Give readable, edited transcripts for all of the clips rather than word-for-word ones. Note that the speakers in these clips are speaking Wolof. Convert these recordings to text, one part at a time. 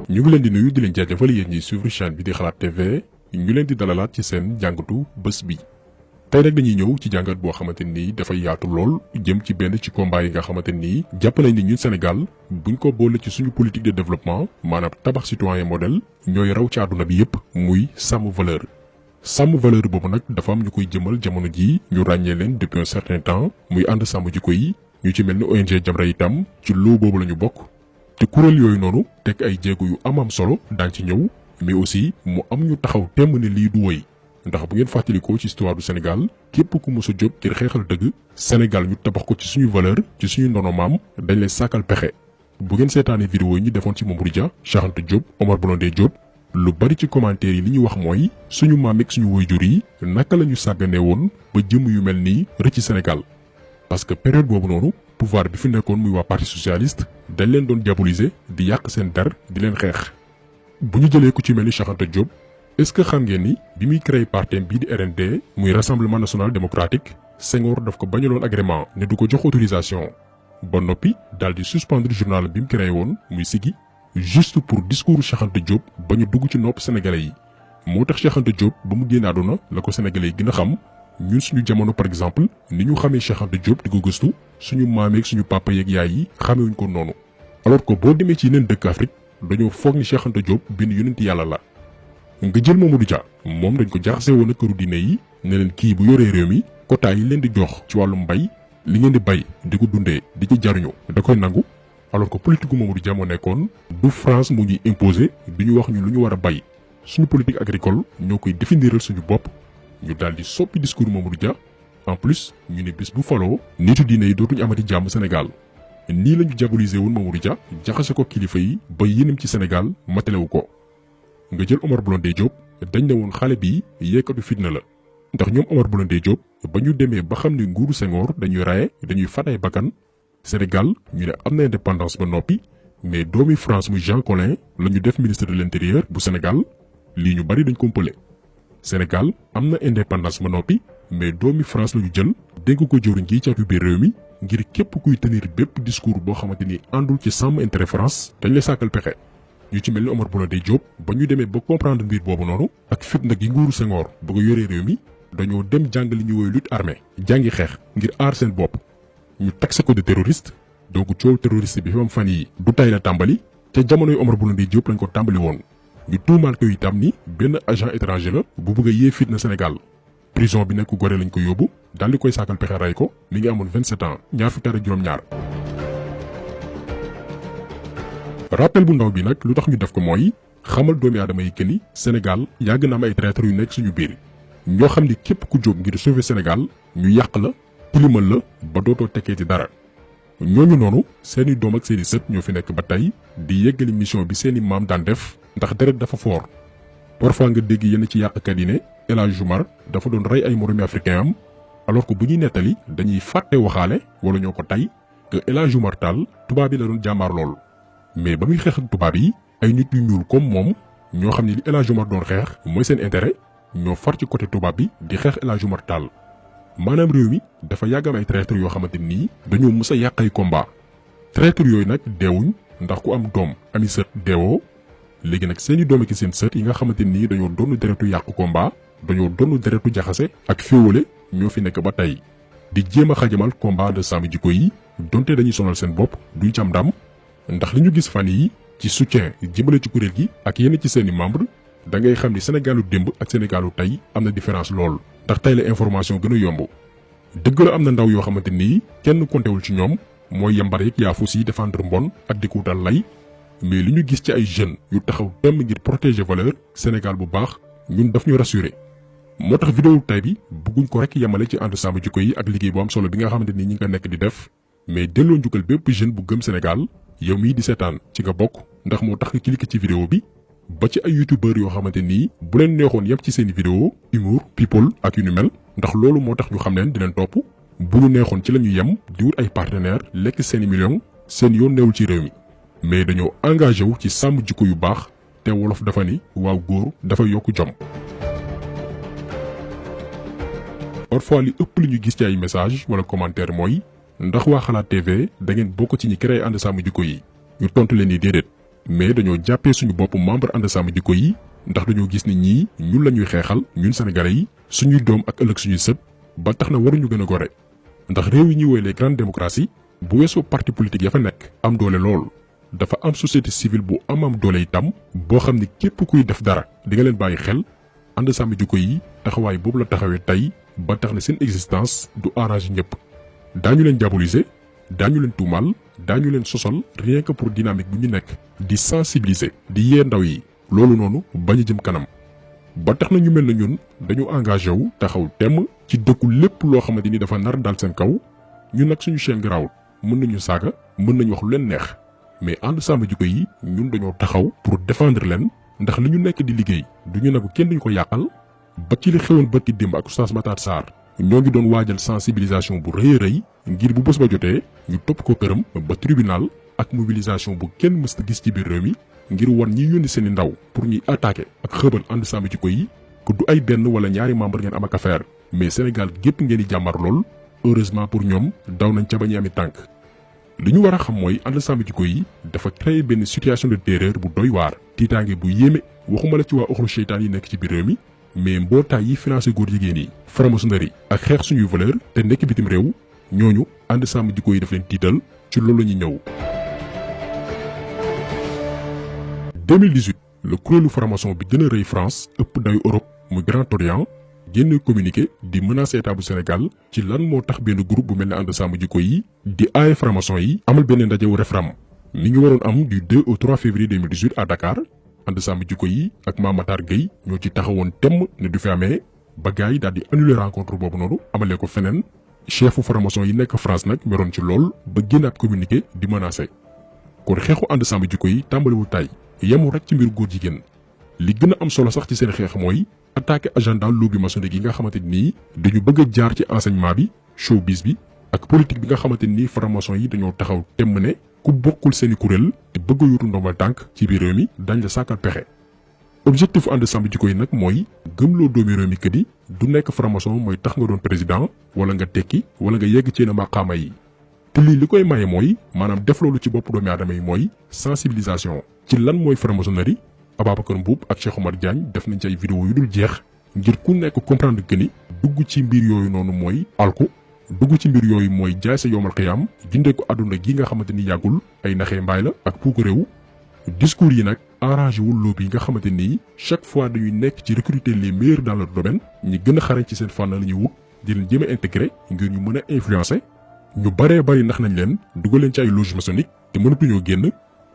ñu ngi leen di nuyu di leen jaajëfal yéen ñi suivre chaîne bi di Xalaat TV ñu leen di dalalaat ci seen jàngatu bés bi. tey nag dañuy ñëw ci jàngat boo xamante ni dafa yaatu lool jëm ci benn ci combat yi nga xamante ni jàpp nañ ni ñun Sénégal buñ ko boole ci suñu politique de développement maanaam tabax citoyen modèle ñooy raw ci àdduna bi yépp muy sàmm valeur. sàmm valeur boobu nag dafa am ñu koy jëmal jamono jii ñu ràññee leen depuis un certain temps muy ànd sàmm jikko yi ñu ci mel ni ONG Jamra itam ci loo boobu la ñu bokk. te kuréel yooyu noonu teg ay jéego yu am solo daan ci ñëw mais aussi mu am ñu taxaw temm ne lii du woy ndax bu ngeen fàttalikoo ci histoire du Sénégal képp ku mos a jóg ngir xeexal dëgg Sénégal ñu tabax ko ci suñu valeur ci suñu ndono maam dañ leen sàkkal pexe. bu ngeen seetaanee vidéo yi ñu defoon ci Mamadou Dia Cheikh Anta Diop Omar Blondin Diop lu bari ci commentaire yi li ñu wax mooy suñu maam ak suñu waajur yi naka la ñu sàgganee woon ba jëm yu mel nii rëcc Sénégal. parce que période boobu noonu pouvoir bi fi nekkoon muy waa parti socialiste dañ leen doon diaboliser di yàq seen der di leen xeex. bu ñu jëlee ku ci mel ni Cheikh Anta Diop est-ce que xam ngeen ni bi muy créé parti bii di RND muy rassemblement national démocratique Senghor daf ko bañaloon agrément ne du ko jox autorisation ba noppi daal di suspendre journal bi mu créé woon muy Siggi juste pour discours Cheikh Anta Diop ba ñu dugg ci nopp sénégalais yi. moo tax Cheikh Anta Diop ba mu génn àdduna la ko sénégalais yi gën a xam ñun suñu jamono par exemple ni ñu xamee Cheikh Anta Diop di ko gëstu suñu maameeg suñu papa yeeg yaay yi xamewuñ ko noonu. alors que boo demee ci yeneen dëkk Afrique dañoo foog ni Cheikh Anta Diop benn yonent yàlla la. nga jël Mamadou Dia moom dañ ko jaxase woon ak këru diine yi ne leen kii bu yoree réew mi quota yi leen di jox ci wàllum mbay li ngeen di bay di ko dundee di ci jariñu da koy nangu. alors que politique gu Mamadou Dia moo nekkoon du France mu ñuy imposer du ñu wax ñu lu ñu war a bay suñu politique agricole ñoo koy définiral suñu bopp. ñu daal di soppi discours Mamadou Dia en plus ñu ne bis bu faloo nitu diine yi dootuñu amati jàmm Sénégal nii la ñu diaboliser woon Mamadou Dia jaxase ko kilifa yi ba yéenam ci Sénégal matalewu ko. nga jël Omar Blondin Diop dañ ne woon xale bii yeekatu fitna la ndax ñoom Omar Blondin Diop ba ñu demee ba xam ne nguuru Senghor dañuy raye dañuy fatay bakkan Sénégal ñu ne am na indépendance ba noppi mais doomi France muy Jean Collin la ñu def ministre de l'intérieur bu Sénégal lii ñu bari dañ ko ëppale. Sénégal am na indépendance ba noppi mais doomi France la ñu jël dénk ko jëwriñ gi caatu biir réew mi ngir képp kuy tenir bépp discours boo xamante ni àndul ci sàmm intérêt France dañ lay sàkkal pexe. ñu ci mel ni Omar Blondin Diop ba ñu demee ba comprendre mbir boobu noonu ak fitna gi nguuru Senghor bëgg a yoree réew mi dañoo dem jàng li ñu woowee lutte armée jàngi xeex ngir aar seen bopp. ñu taxé ko de terroriste donc coow terroriste bi fi am fan yi du tay la tàmbali te jamonoy Omar Blondin Diop lañ ko tàmbali woon. ñu tuumaal ko itam ni benn agent étranger la bu bëgg a yee fitna Sénégal prison bi nekk Gorée lañ ko yóbbu daal di koy saakal pexe ray ko mi ngi amoon 27 ans ñaar fukki at ak juróom-ñaar. rappel bu ndaw bi nag lu tax ñu def ko mooy xamal doomi aadama yi que ni Sénégal yàgg na am ay traître yu nekk suñu biir ñoo xam ni képp ku jóg ngir sauver Sénégal ñu yàq la tilimal la ba dootoo tekkee ci dara. ñooñu noonu seeni doom ak seeni sët ñoo fi nekk ba tey di yeggali mission bi seeni maam daan def ndax deret dafa foor parfois nga dégg yenn ci yàqkat yi ne El Hadj Oumar dafa doon rey ay moromi africain am alors que bu ñuy nettali dañuy fàtte waxaale wala ñoo ko tey que El Hadj Oumar Tall tubaab yi la doon jàmbaar lool. mais ba muy xeex ak tubaab yi ay nit yu ñuul comme moom ñoo xam ne li El Hadj Oumar doon xeex mooy seen intérêt ñoo far ci côté tubaab bi di xeex El Hadj Oumar Tall. maanaam réew mi dafa yàgg am ay traître yoo xamante nii dañoo mës a yàq ay combat traître yooyu nag deewuñ ndax ku am doom ami sët deewoo léegi nag seeni doom ak seen sët yi nga xamante nii dañoo donnu deretu yàq combat dañoo donnu deretu jaxase ak féewale ñoo fi nekk ba tey di jéem a xajamal combat de sàmm jikko yi donte dañuy sonal seen bopp duñ ci am ndam ndax li ñu gis fan yi ci soutien jëmale ci kuréel gi ak yenn ci seeni membre da ngay xam ni Sénégalu démb ak Sénégalu tey am na différence lool ndax tey la information gën a yomb dëgg la am na ndaw yoo xamante nii kenn kontewul ci ñoom mooy yambar yeeg yaafus yi défendre mbon ak di ko wutal lay mais li ñu gis ci ay jeunes yu taxaw temm ngir protéger valeur Sénégal bu baax ñun daf ñu rassurer. moo tax vidéo tey bi bëgguñ ko rek yemale ci ànd sàmm jikko yi ak liggéey bu am solo bi nga xamante ni ñi nga nekk di def mais delloo njukkal bépp jeune bu gëm Sénégal yow mii di seetaan ci nga bokk ndax moo tax nga cliquer ci vidéo bi ba ci ay youtubeur yoo xamante nii bu leen neexoon yem ci seeni vidéo humour people ak yu ni mel ndax loolu moo tax ñu xam leen di leen topp bu ñu neexoon ci la ñu yem di wut ay partenaires lekk seeni millions seen yoon neewul ci réew mi mais dañoo engagé wu ci sàmm jikko yu baax te wolof dafa ni waaw góor dafa yokk jom. parfois li ëpp li ñu gis ci ay message wala commentaire mooy ndax waa Xalaat TV da ngeen bokk ci ñi créé ànd sàmm jikko yi ñu tontu leen ni déedéet mais dañoo jàppee suñu bopp membre ànd sàmm jikko yi ndax dañoo gis ni ñii ñun la ñuy xeexal ñun sénégalais yi suñuy doom ak ëllëg suñuy sët ba tax na waruñu gën a gore ndax réew yi ñuy woy les grandes démocraties bu weesoo parti politique ya fa nekk am doole lool dafa am société civile bu am doole itam boo xam ni képp kuy def dara di nga leen bàyyi xel ànd sàmm jikko yi taxawaay boobu la taxawee tey ba tax na seen existence du arrange ñëpp daañu leen diaboliser daañu leen tuumaal daañu leen sosal rien que pour dynamique bu ñu nekk di sensibiliser di yee ndaw yi loolu noonu bañ a jëm kanam ba tax na ñu mel na ñun dañu engagé wu taxaw temm ci dëkku lépp loo xamante ni dafa nar dal seen kaw ñun nag suñu chaîne garaawul mën nañu saaga mën nañu wax lu leen neex mais ànd sàmm jikko yi ñun dañoo taxaw pour défendre leen ndax li ñu nekk di liggéey du ñu nagu kenn duñu ko yàqal ba ci li xewoon bërki démb ak Oustaz Matar Sarr ñoo ngi doon waajal sensibilisation bu rëy a rëy ngir bu bés ba jotee ñu topp ko këram ba tribunal ak mobilisation bu kenn mësta gis ci biir réew mi ngir wan ñi yónni seeni ndaw pour ñuy attaquer ak xëbal ànd sàmm jikko yi ko du ay benn wala ñaari membre ngeen am ak affaire mais Sénégal gépp ngeen di jàmmar lool heureusement pour ñoom daw nañ ca ba ñu ami tànk li ñu war a xam mooy ànd sàmm jikko yi dafa créer benn situation de terreur bu doy waar tiitaange bu yéeme waxuma la ci waa oxlu seytaan yi nekk ci biir réew mi mais mbootaay yi financé góor jigéen yi franc-maçonnerie ak xeex suñuy valeur te nekk bitim réew ñooñu ànd sàmm jikko yi daf leen tiital ci loolu la ñuy ñëw 2018 le kuréelu franc-maçon bi gën a rëy France ëpp dayu Europe muy Grand Orient génne communiqué di menacer état bu Sénégal ci lan moo tax benn groupe bu mel ne ànd sàmm jikko yi di aaye franc-maçon yi amal benn ndajewu référendum mi ngi waroon am du 2 au 3 février 2018 à Dakar ànd sàmm jikko yi ak Mame Matar Gueye ñoo ci taxawoon temm ne du fi amee ba gars yi daal di annuler rencontre boobu noonu amalee ko feneen chefu franc-maçon yi nekk France nag meroon ci lool ba génnaat communiqué di menacer kon xeexu ànd sàmm jikko yi tàmbaliwul tay yemul rek ci mbir góor jigéen li gën a am solo sax ci seen xeex mooy attaqué agenda lobby maçonnique yi nga xamante ni dañu bëgg a jaar ci enseignement bi showbiz bi ak politique bi nga xamante ni franc-maçon yi dañoo taxaw temm ne ku bokkul seeni kuréel te bëgg a yutu ndombal tànk ci biir réew mi dañ la sàkkal pexe. objectif ànd sàmm jikko yi nag mooy gëmloo doomi réew mi que ni du nekk franc-maçon mooy tax nga doon président wala nga tekki wala nga yegg ci na maqaama yi te lii li koy maye mooy maanaam def loolu ci bopp doomi aadama yi mooy sensibilisation ci lan mooy franc-maçonnerie. Ababacar Mbuub ak Cheikh Omar Diagne def nañ ci ay vidéo yu dul jeex ngir ku nekk comprendre que ni dugg ci mbir yooyu noonu mooy alku dugg ci mbir yooyu mooy jaay sa yowmal xiyaam jëndee ko àdduna gi nga xamante ni yàggul ay naxee mbaay la ak puuk réew discours yi nag arrangé wul lobby yi nga xamante ni chaque fois dañuy nekk ci recruter les meilleurs dans leur domaine ñi gën a xarañ ci seen fànn la ñuy wut di leen jéem a intégré ngir ñu mën a influencer ñu baree bari ndax nañ leen dugal leen ci ay loge maçonnique te mënatuñoo génn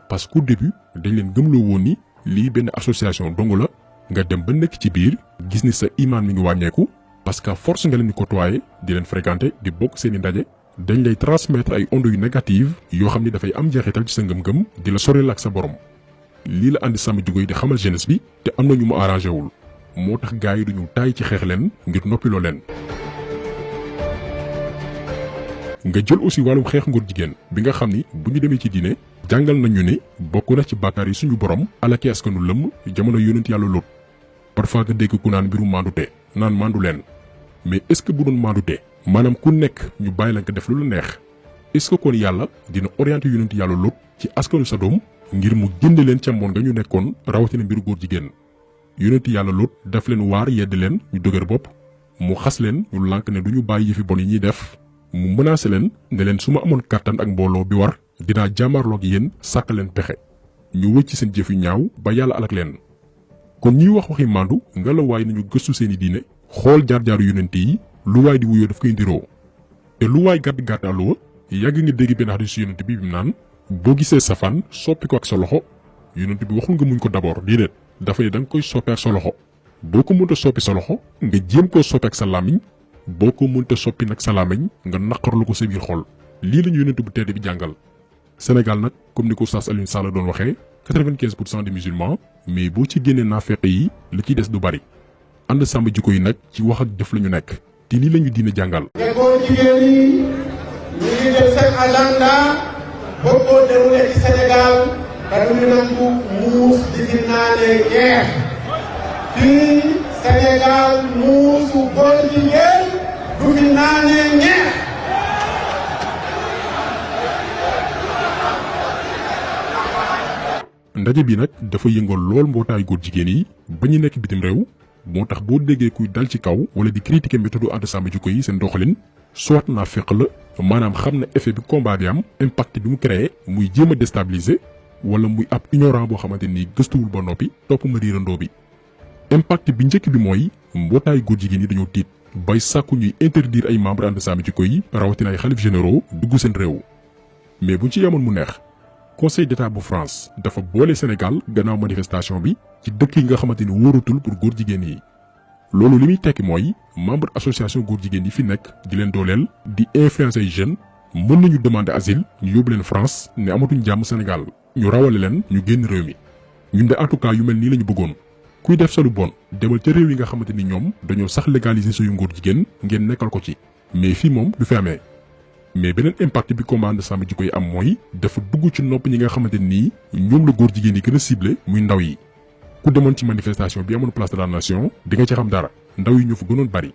parce qu'au début dañ leen gëmloo woon ni lii benn association dong la nga dem ba nekk ci biir gis ni sa imaan mi ngi wàññeeku parce que force nga leen di côtoyer di leen fréquenter di bokk seeni ndaje dañ lay transmettre ay ondes yu négative yoo xam ni dafay am njeexital ci sa ngëm-ngëm di la soreel ak sa borom lii la ànd sàmm jikko yi di xamal jeunesse bi te am na ñu mu arrangé wul moo tax gars yi duñu taay ci xeex leen ngir noppiloo leen. nga jël aussi wàllum xeex ngóor jigéen bi nga xam ni bu ñu demee ci diine jàngal nañu ne bokk na ci bàkkaar yi suñu borom alaki askanu lëmm jamono yonent yàlla Lóot parfois nga dégg ku naan mbirum maandute naan maandu leen mais est-ce que bu doon maandute maanaam ku nekk ñu bàyyi la nga def lu la neex est-ce que kon yàlla dina orienté yonent yàlla Lóot ci askanu Sadom ngir mu génne leen ca mboon nga ñu nekkoon rawatina mbiru góor jigéen yonent yàlla Lóot daf leen waar yedd leen ñu dëgër bopp mu xas leen ñu lànk ne du ñu bàyyi yëfi bon yi ñuy def mu menacé leen ne leen su ma amoon kàttan ak mbooloo bi war dinaa jàmmarloog yéen sàkk leen pexe ñu wëcc seen jëf yu ñaaw ba yàlla alak leen kon ñiy wax waxi màndu nga la waay nañu gëstu seeni diine xool jaar-jaaru yonent yi lu waay di wuyoo daf koy ndiroo te lu waay gàtt gàttaloo yàgg nga dégg benn xadiis yonent bi mu naan boo gisee safaan soppi ko ak sa loxo yonent bi waxul nga muñ ko d'abord déedéet dafa ne da nga koy soppi ak sa loxo boo ko mënta soppi sa loxo nga jéem koo soppi ak sa làmmiñ boo ko mënta soppi nag sa làmmiñ nga naqarlu ko sa biir xol lii lañu yonent bu tedd bi jàngal Sénégal nag comme ni ko Oustaz Alioune Sall doon waxee 95% des musulmans mais boo ci génnee naafeq yi li ci des du bari ànd sàmm jikko yi nag ci wax ak jëf la ñu nekk te lii lañu diine jàngal. góor jigéen yi ñu ngi def seen agenda bëgg koo déroulé ci Sénégal te duñu nangu muus di naanee ñeex fii Sénégal muusu góor jigéen du di naanee ñeex. ndaje bi nag dafa yëngal lool mbootaay góor jigéen yi ba ñu nekk bitim réew moo tax boo déggee kuy dal ci kaw wala di critiquer méthode ànd sàmm jikko yi seen doxalin soit naa féq la maanaam xam na effet bi combat bi am impact bi mu créé muy jéem a déstabiliser wala muy ab ignorant boo xamante ni gëstuwul ba noppi topp ma riirandoo bi. impact bi njëkk bi mooy mbootaay góor jigéen yi dañoo tiit bay sàkku ñuy interdire ay membres ànd sàmm jikko yi rawatina ay xalif généraux dugg seen réew mais buñ ci yemoon mu neex. Conseil d'État bu France dafa boole Sénégal gannaaw manifestation bi ci dëkk yi nga xamante ni wóoratul pour góor jigéen yi loolu li muy tekki mooy membre association góor jigéen yi fi nekk di leen dooleel di influencer ay jeunes mën nañu demander asile ñu yóbbu leen France ne amatuñ jàmm Sénégal ñu rawale leen ñu génn réew mi ñun de en tout cas yu mel nii la ñu bëggoon kuy def sa lu bon demal ca réew yi nga xamante ni ñoom dañoo sax légaliser suyu ngóor jigéen ngeen nekkal ko ci mais fii moom du fi amee. mais beneen impact bi combat ànd sàmm jikko yi am mooy dafa dugg ci nopp ñi nga xamante nii ñoom la góor jigéen yi gën a ciblé muy ndaw yi ku demoon ci manifestation bi amoon place de la nation di nga ci xam dara ndaw yi ñoo fa gënoon bari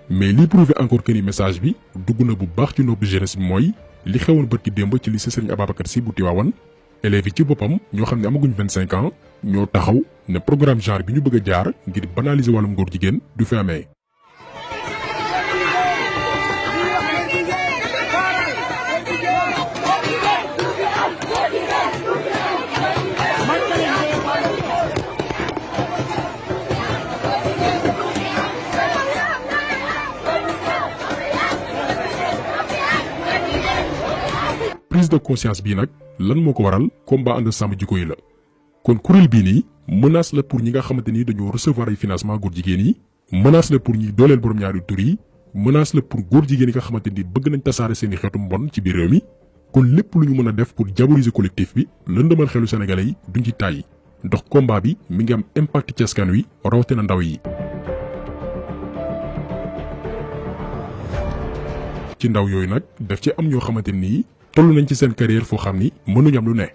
mais lii prouvé encore que ni message bi dugg na bu baax ci nopp jeunesse bi mooy li xewoon bërki démb ci lycée Serigne Ababacar Sy bu Tivaouane élèves yi ci boppam ñoo xam ne amaguñ 25 ans ñoo taxaw ne programme genre bi ñu bëgg a jaar ngir banaliser wàllum góor jigéen du fi amee. prise de conscience bii nag lan moo ko waral combat ànd sàmm jikko yi la kon kuréel bii nii menace la pour ñi nga xamante ni dañoo recevoir ay financement góor jigéen yi menace la pour ñi dooleel borom ñaari tur yi menace la pour góor jigéen yi nga xamante ni bëgg nañ tasaare seeni xeetu mbon ci biir réew mi kon lépp lu ñu mën a def pour diaboliser collectif bi lëndëmal xelu sénégalais yi duñ ci tàyyi ndax combat bi mi ngi am impact ci askan wi rawatina ndaw yi. ci ndaw yooyu nag daf ci am ñoo xamante ni toll nañ ci seen carrière foo xam ni mënuñu am lu ne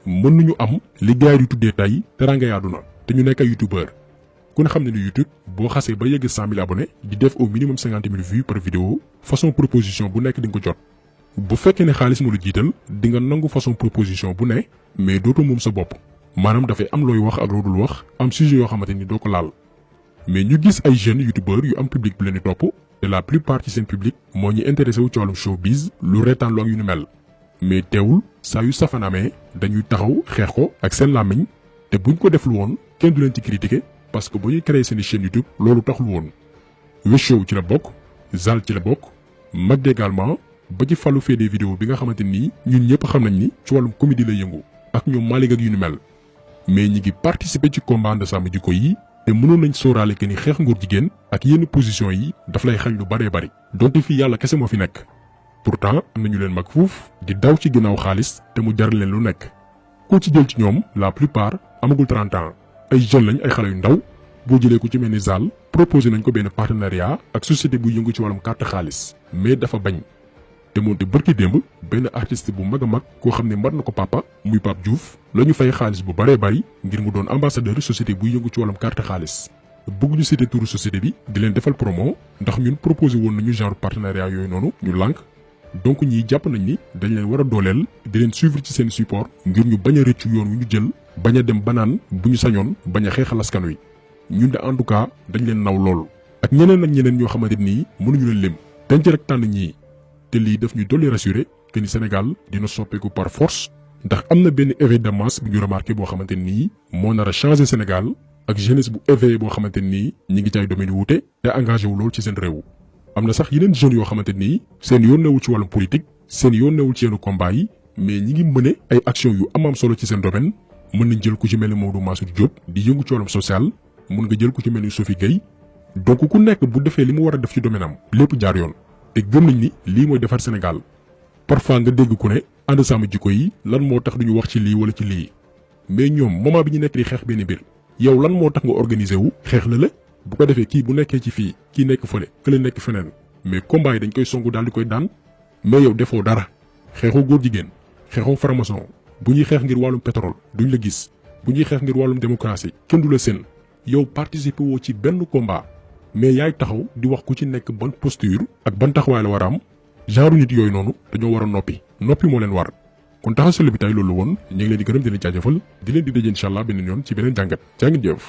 mënuñu am li gars yi di tuddee tey teranga yaaduna te ñu nekk ay youtubeur ku ne xam ne ni YouTube boo xasee ba yegg 100 000 abonnés di def au minimum 50 000 vues par vidéo façon proposition bu nekk di nga ko jot bu fekkee ne xaalis mu la jiital di nga nangu façon proposition bu ne mais dootoo moom sa bopp maanaam dafay am looy wax ak loo dul wax am sujet yoo xamante ni doo ko laal mais ñu gis ay jeunes youtubeurs yu am public bu leen di topp te la plupart ci seen public moo ñu intéressé wu ci wàllum showbiz lu reetaan lu ak yu ni mel mais teewul saa yu safanamee dañuy taxaw xeex ko ak seen làmmiñ te buñ ko deful woon kenn du leen ci critiquer parce que bu ñuy créer seen chaîne YouTube loolu taxul woon. Weshow ci la bokk Zal ci la bokk Mag également ba ci Fallou fait des vidéos bi nga xamante ni ñun ñëpp xam nañ ni ci wàllum comédie lay yëngu ak ñoom Malick ak yu ni mel mais ñi ngi participer ci combat ànd sàmm jikko yi te mënoon nañ sóoraale que ni xeex ngóor jigéen ak yenn position yi daf lay xañ lu baree bari donte fii yàlla kese moo fi nekk. pourtant am nañu leen mag fuuf di daw ci ginnaaw xaalis te mu jar leen lu nekk koo ci jël ci ñoom la plupart amagul 30 ans ay jeunes lañ ay xale yu ndaw boo jëlee ko ci mel ni Zal proposé nañ ko benn partenariat ak société bu yëngu ci wàllum carte xaalis mais dafa bañ te moonte bërki démb benn artiste bu mag a mag koo xam ne mat na ko papa muy Pape Diouf la ñu fay xaalis bu baree bari ngir mu doon ambassadeur société buy yëngu ci wàllum carte xaalis bëgg ñu cité turu société bi di leen defal promo ndax ñun proposé woon nañu genre partenariat yooyu noonu ñu lànk donc ñiy jàpp nañ ni dañ leen war a dooleel di leen suivre ci seen support ngir ñu bañ a rëccu yoon wi ñu jël bañ a dem banaan bu ñu sañoon bañ a xeexal askan wi ñun de en tout cas dañ leen naw lool ak ñeneen ñoo xamante nii mënuñu leen lim dañ ci rek tànn ñii te lii daf ñu dolli rassuré que ni Sénégal dina soppeeku par force ndax am na benn éveil de masse bu ñu remarqué boo xamante nii moo nar a changer Sénégal ak jeunesse bu éveillé boo xamante nii ñi ngi ci ay domaines yu wuute te engagé wu lool ci seen réew. am na sax yeneen jeunes yoo xamante nii seen yoon newul ci wàllum politique seen yoon newul ci yenn combat yi mais ñi ngi mëne ay action yu am solo ci seen domaine mën nañ jël ku ci mel ni Maodo Massoud Diop di yëngu ci wàllum social mën nga jël ku ci mel ni Sophie Gueye donc ku nekk bu defee li mu war a def ci domaine am lépp jaar yoon te gëm nañ ni lii mooy defar Sénégal parfois nga dégg ku ne ànd sàmm jikko yi lan moo tax duñu wax ci lii wala ci lii mais ñoom moment bi ñu nekk di xeex benn mbir yow lan moo tax nga organiser wu xeex la bu ko defee kii bu nekkee ci fii kii nekk fële kële nekk feneen mais combat yi dañ koy songu daal di koy daan mais yow defoo dara xeexoo góor jigéen xeexoo franc-maçon bu ñuy xeex ngir wàllum pétrole duñ la gis bu ñuy xeex ngir wàllum démocratie kenn du la seen yow participer woo ci benn combat mais yaay taxaw di wax ku ci nekk ban posture ak ban taxawaay la war a am genre nit yooyu noonu dañoo war a noppi moo leen war kon taxaw seetlu bi tey loolu woon ñu ngi leen di gërëm di leen jaajëfal di leen di daje incha allah beneen yoon ci beneen jàngat jaa ngeen jëf